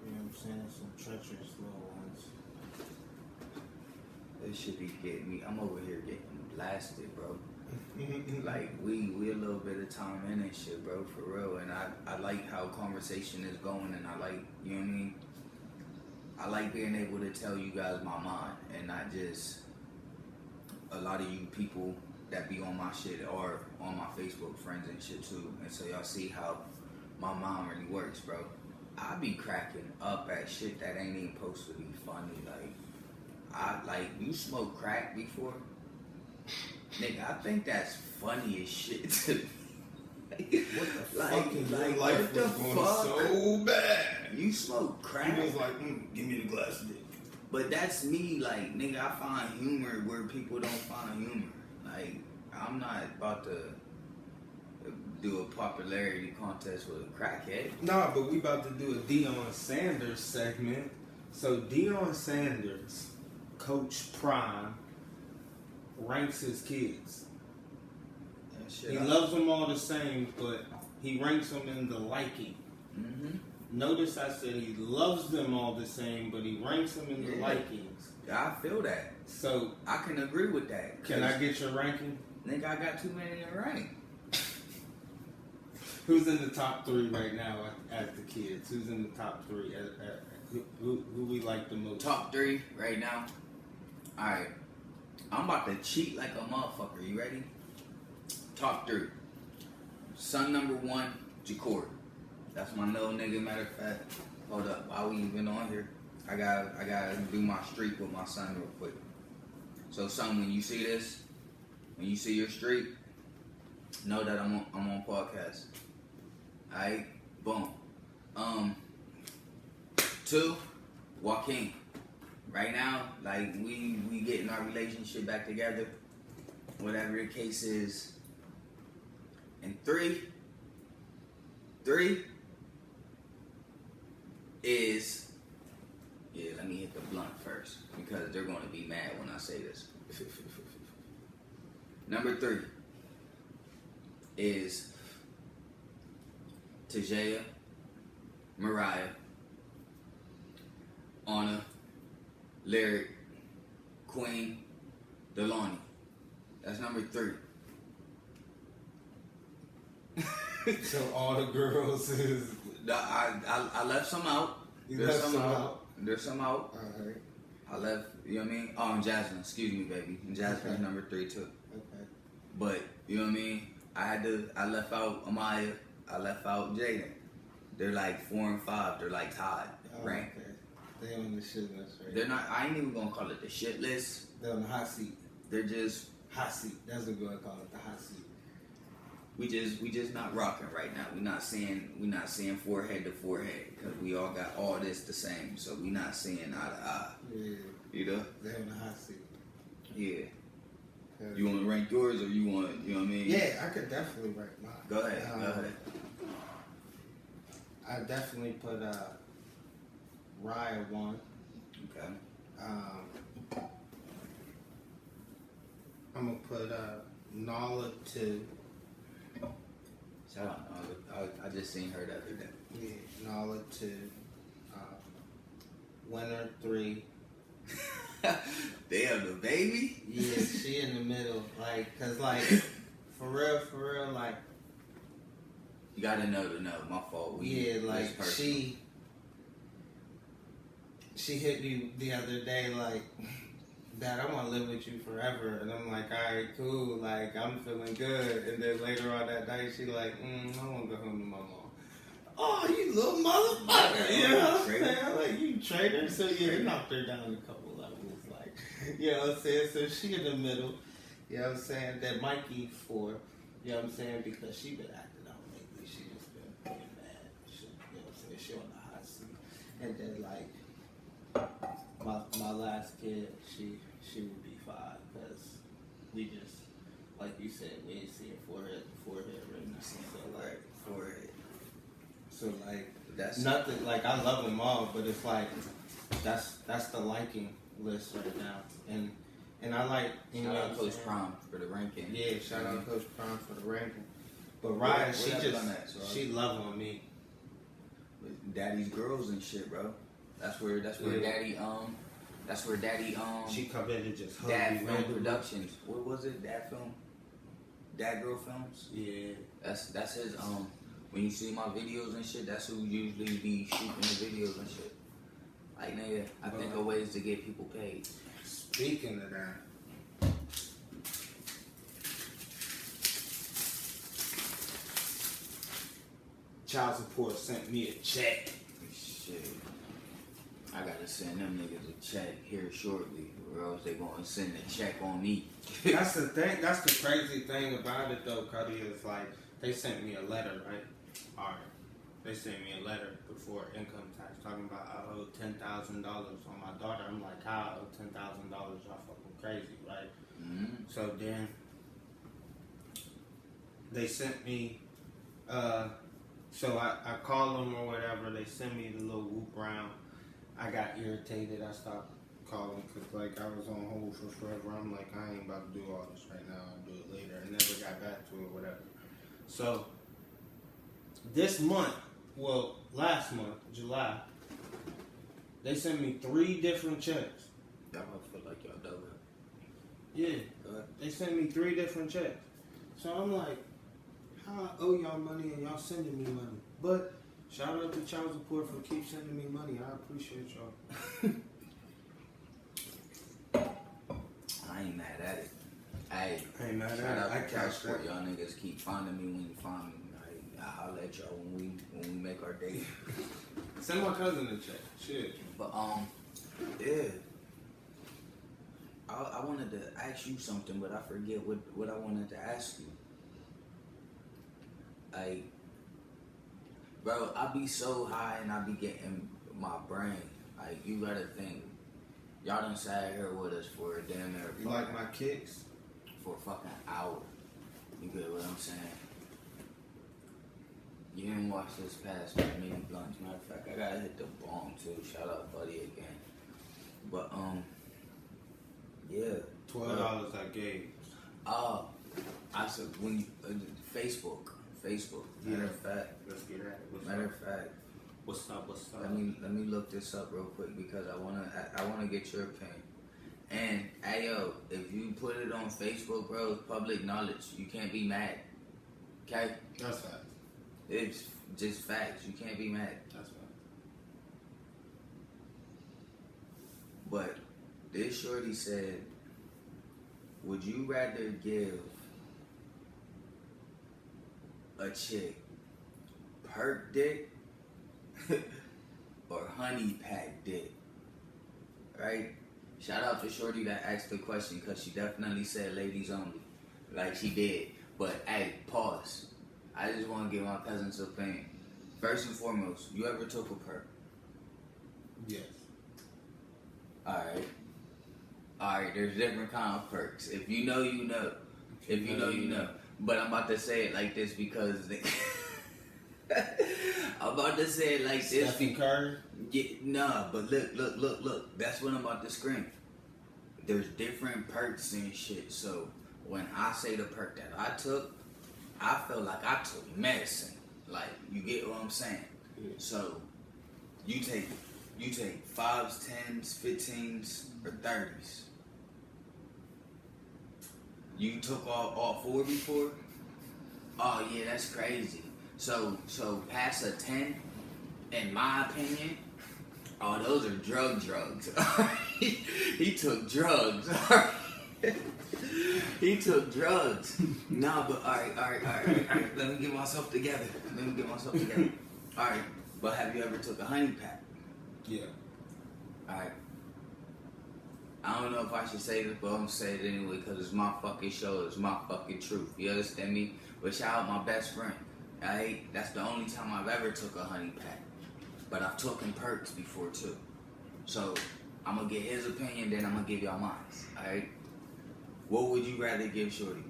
you know what I'm saying? Some treacherous little ones. They should be getting me. I'm over here getting blasted, bro. Like we a little bit of time in and shit, bro, for real. And I like how conversation is going, and I like, you know what I mean? I like being able to tell you guys my mind, and not just a lot of you people that be on my shit or on my Facebook friends and shit too. And so y'all see how my mind really works, bro. I be cracking up at shit that ain't even supposed to be funny. Like, you smoked crack before? Nigga, I think that's funny as shit to me. What the Like, fuck is like, your life what the was going fuck? so bad? You smoke crack? He was like, give me the glass of dick. But that's me, like, nigga, I find humor where people don't find humor. Like, I'm not about to do a popularity contest with a crackhead. Nah, but we about to do a Deion Sanders segment. So Deion Sanders, Coach Prime, ranks his kids. He loves them all the same, but he ranks them in the liking. Mm-hmm. Notice I said he loves them all the same, but he ranks them in the likings. I feel that. So I can agree with that. can I get your ranking? Nigga, I got too many to rank. Who's in the top 3 right now as the kids? Who's in the top 3? Who we like the most? Top 3 right now. Alright. I'm about to cheat like a motherfucker. You ready? Top 3. Son number 1, Jacory. That's my little nigga. Matter of fact, hold up. While we even on here, I gotta do my streak with my son real quick. So, son, when you see this, when you see your streak, know that I'm on podcast. Alright, boom. 2, Joaquin. Right now, like we getting our relationship back together, whatever the case is. And 3 is, yeah, let me hit the blunt first because they're gonna be mad when I say this. Number 3 is Tajaya, Mariah, Anna, Lyric, Queen, Delani. That's number 3. So all the girls is. I left some out. You left some out? There's some out. Alright. I left, you know what I mean? Oh, and Jasmine, excuse me, baby. And Jasmine's Okay. number 3 too. Okay. But, you know what I mean? I left out Amaya. I left out Jaden. They're like 4 and 5. They're like tied. Oh, Right? okay. They on the shit list, right? They're not, I ain't even gonna call it the shit list. They're on the hot seat. They're just, Hot seat. That's what we're gonna call it, the hot seat. we just not rocking right now. We not seeing forehead to forehead because we all got all this the same. So we not seeing eye to eye. Yeah. You know? They're on the hot seat. Yeah. You want to rank yours or you want, you know what I mean? Yeah, I could definitely rank mine. Go ahead. Go ahead. I definitely put Raya 1. Okay. I'm gonna put Nala 2. Shout out. I just seen her the other day. Yeah, Nala 2. Winner 3. Damn, the baby? Yeah, she in the middle. Like, cause like, for real, like, You gotta know to know. My fault. yeah, like it's personal. she hit me the other day like, Dad, I want to live with you forever, and I'm like, all right, cool, like I'm feeling good, and then later on that night she like, I want to go home to my mom. Oh, you little motherfucker! You know what I'm saying? Like you traitor, so yeah, it knocked her down a couple levels, like, you know what I'm saying? So she in the middle, you know what I'm saying? That Mikey 4, you know what I'm saying? Because she been acting out lately, she just been being mad. She, you know what I'm saying? She on the hot seat, and then like my last kid, she would be 5 because we just, like you said, we ain't seeing forehead right now. So like Forehead. So like That's nothing. Like I love them all, but it's like that's the liking list right now, and I like. You Shout know out what I'm Coach saying? Prime for the ranking. Yeah, shout out Coach Prime for the ranking. But Where- Ryan, where she y'all just done that, so? she love on me. With Daddy's girls and shit, bro. That's where Yeah. Daddy She come in and just hug Dad me Film randomly. Productions. What was it? Dad Girl Films. Yeah. That's his when you see my videos and shit, that's who usually be shooting the videos and shit. Like nigga, I think of ways to get people paid. Speaking of that. Child support sent me a check. Shit. I gotta send them niggas a check here shortly, or else they gonna send a check on me. That's the thing. That's the crazy thing about it, though, Cuddy. Is like they sent me a letter, right? All right. They sent me a letter before income tax talking about I owe $10,000 on my daughter. I'm like, how I owe $10,000? Y'all fucking crazy, right? Mm-hmm. So then they sent me. So I call them or whatever. They send me the little whoop round. I got irritated. I stopped calling because like I was on hold for forever. I'm like, I ain't about to do all this right now. I'll do it later. I never got back to it, whatever. So this month, well, last month, July, they sent me 3 different checks. Y'all feel like y'all done it. Yeah, they sent me 3 different checks. So I'm like, how I owe y'all money and y'all sending me money? But shout out to child support for keep sending me money. I appreciate y'all. I ain't mad at it. Hey, I ain't mad shout at it. out I to child cashed support. that. Y'all niggas keep finding me when you find me. I'll let y'all when we make our date. Send my cousin a check. Shit. But yeah. I wanted to ask you something, but I forget what I wanted to ask you. Like, bro, I be so high and I be getting my brain. Like, you gotta think. Y'all done sat here with us for a damn near. You like my kicks? For a fucking hour. You get what I'm saying? You didn't watch this past mini blunts. Matter of fact, I gotta hit the bong too. Shout out Buddy again. But yeah. $12 I gave. I said when you Facebook. Matter of fact. Let's get at it. Matter of fact. What's up? Let me look this up real quick because I wanna get your opinion. And hey yo, if you put it on Facebook, bro, it's public knowledge. You can't be mad. Okay? That's facts. It's just facts. You can't be mad. That's facts. But this shorty said, would you rather give a chick perk dick or honey pack dick? Right? Shout out to shorty that asked the question because she definitely said ladies only. Like she did. But hey, pause. I just want to get my cousin's opinion. First and foremost, you ever took a perk? Yes. Alright, there's different kind of perks. If you know, you know. If you know, you know. But I'm about to say it like this because I'm about to say it like this. Stephen Curry? Yeah, nah, but look. That's what I'm about to scream. There's different perks and shit. So when I say the perk that I took, I feel like I took medicine. Like, you get what I'm saying? Yeah. So you take 5s, 10s, 15s, or 30s. You took all 4 before? Oh yeah, that's crazy. So past a 10, in my opinion, oh, those are drugs. He took drugs. He took drugs. Nah, but all right. Let me get myself together. All right, but have you ever took a honey pack? Yeah. All right. I don't know if I should say this, but I'm gonna say it anyway because it's my fucking show. It's my fucking truth. You understand me? But shout out my best friend. Alright? That's the only time I've ever took a honey pack. But I've taken perks before too. So I'm gonna get his opinion, then I'm gonna give y'all mine. Alright? What would you rather give shorty?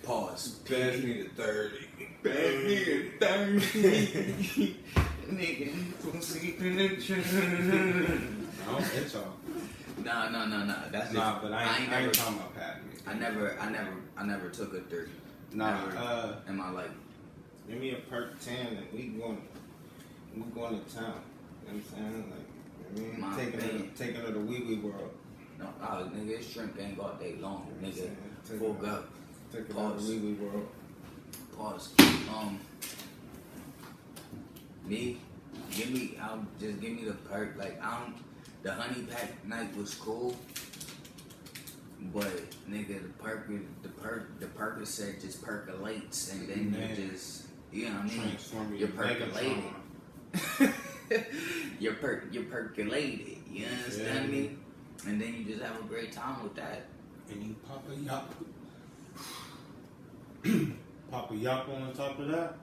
Pause. Pass me the 30. Pass me the 30. Nigga, pussy in the train. I don't hit y'all. No. That's but I ain't talking about patting me. I never took a 30. Nah, in my life. Give me a perk 10 and we going to town. You know what I'm saying? Like, My taking opinion. her to the wee world. No, nigga, it's shrimp gang all day long, nigga. Take Full her- go. Take her Pause. to the wee world. Pause. Me, give me the perk. Like, the honey pack night was cool, but nigga, the Percocet just percolates, and then Man. you just, you know what I mean? Transform You're your percolated. Megatron. you're percolated. You understand Yeah. me? And then you just have a great time with that. And you pop a yop. Pop a yop on top of that.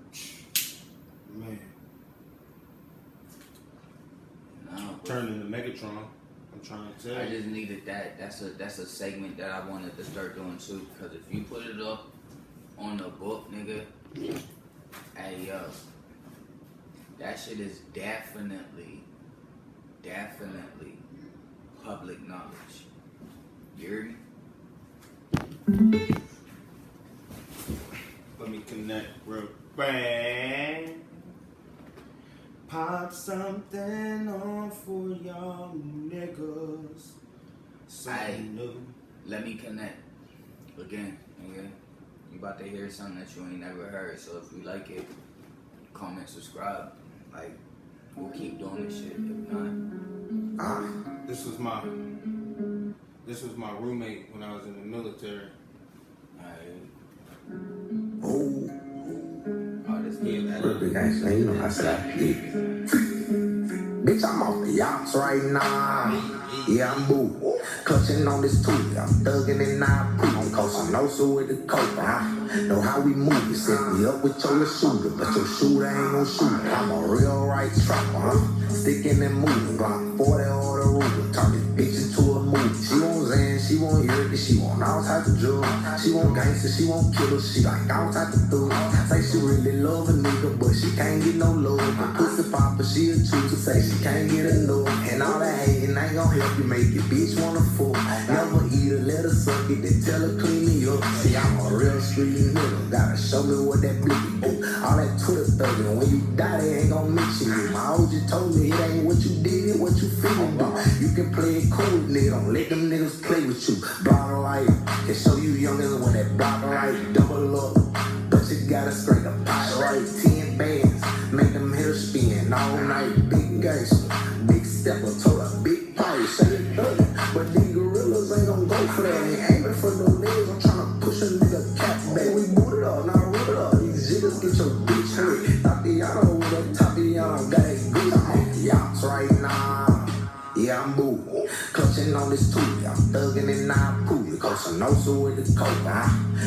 Man. No, Turn into Megatron. I'm trying to tell I you. just needed that. That's a segment that I wanted to start doing too. Because if you put it up on the book, nigga, hey yo, that shit is definitely public knowledge. You hear me? Let me connect real quick. Pop something on for y'all niggas. Something new. Let me connect. Again, nigga. You about to hear something that you ain't never heard. So if you like it, comment, subscribe. Like, we'll keep doing this shit. If not, This was my roommate when I was in the military. alright. put up the gangsta, man. You know I said, yeah. Bitch, I'm off the yachts right now. Yeah, I'm boo. Clutching on this tooth. I'm thugging and I'm cool. Cause I'm also with the coke, Know how we move. You set me up with your little shooter, but your shooter ain't gon' shoot. I'm a real right trapper, Sticking and moving. Glock 40 or the Ruger. Turn this bitch into a movie. She won't Zan, she won't Yerke, she want all types of drugs. She want gangster, she want killers, she like all types of thugs. Say she really love a nigga, but she can't get no love. The pussy popper, she a chooser, say she can't get enough. And all that hating ain't gon' help you make it, bitch wanna fuck. Never eat her, let her suck it, then tell her clean me up. See, I'm a real street nigga, gotta show me what that blicky do. All that Twitter thuggin', when you die, they ain't gon' mix you. My OG told me it ain't what you did, it what you feelin' do. You can play it cool, nigga, don't let them niggas play with you. Block light, can show you youngins when that block light double up. But you gotta scrape the pot right, 10 bands, make them hitter spin all night. Big gangster, big stepper, told a big party, say it 30. But these gorillas ain't gon' go for that. Ain't aiming for no legs, I'm tryna push a nigga cap back. We boot it up, now root it up. These jiggers get your bitch hurt. Tapiano with a Tapiano, got it good. I'm on the yachts right now. Yeah, I'm boo. Clutching on this tooth. I'm thugging and I'm cool. Cause I'm also with the coke,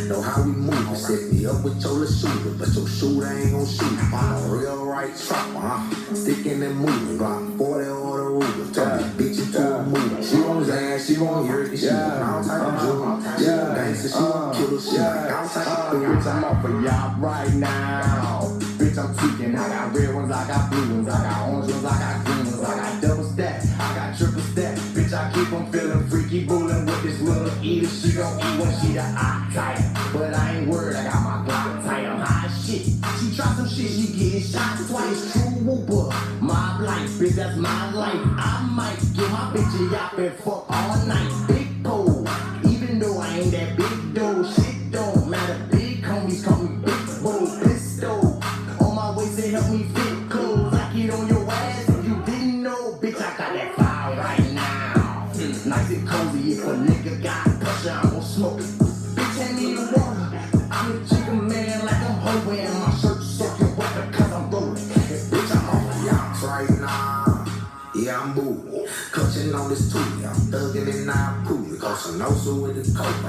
Know how we move. You set me up with your little shooter, but your shooter ain't gon' shoot. I'm a real right trapper, Sticking and moving. Glock 40 or the Ruger. Turn this bitch into a movie. She won't Zan, she won't Yerke, she want all type of drugs. She won't gangster, she won't killer, she like all type of things. Bitch, I'm off of y'all right now. Bitch, I'm tweaking. I got red ones, I got blue ones, I got orange ones, I got green ones, I got double stack, I got triple stack. Bitch, I keep on feeling freaky, bullin' with this little eater. She gon' eat when she the eye type, but I ain't worried, I got my Glock tight. I'm high as shit. She try some shit, she getting shot twice. True whooper, my life, bitch, that's my life. I might get my bitch a yop and fuck all night. Big pole, even though I ain't that big though. Shit don't matter, big homies call me big bro. Pistol on my waist to help me fit clothes. I get on your ass if you didn't know, bitch, I got that fire right now. Nice and cozy, if a nigga got pressure, I'm gon' smoke it. Bitch, hand me the water. I'm a chicken man like I'm hoeing. My shirt soaking wet because I'm rolling. Bitch, I'm off the yachts right now. Yeah, I'm boo. Clutching on this tooth. I'm thugging and I'm cool. Cause I'm also with the coke,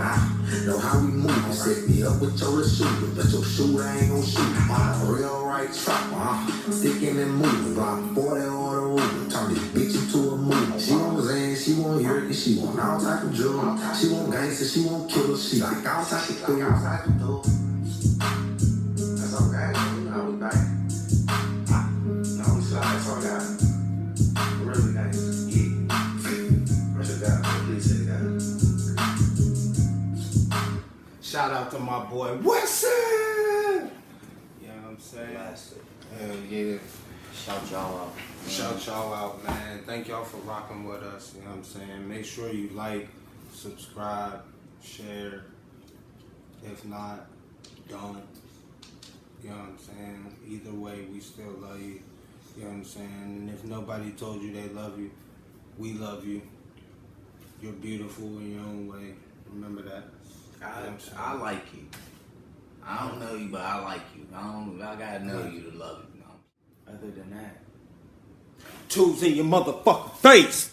Know how we move. You set me up with your little shooter, but your shooter ain't gon' shoot. I'm a real right trapper, Sticking and moving. Glock 40 or the Ruger. Turn this bitch into a movie. She won't Zan, she won't Yerke, she want all type of drugs. She want gangster, she want killers, she like all type of things. That's okay, you know we back. No, we slide, that's all that. Really nice, yeah. Pressure down, please say that. Shout out to my boy Wesson. You know what I'm saying? Hell yeah. Shout y'all out. Shout y'all out, man. Thank y'all for rocking with us. You know what I'm saying? Make sure you like, subscribe, share. If not, don't. You know what I'm saying? Either way, we still love you. You know what I'm saying? And if nobody told you they love you, we love you. You're beautiful in your own way. Remember that. I like you. I don't know you, but I like you. I gotta know you to love you. Other than that, Tools in your motherfucking face.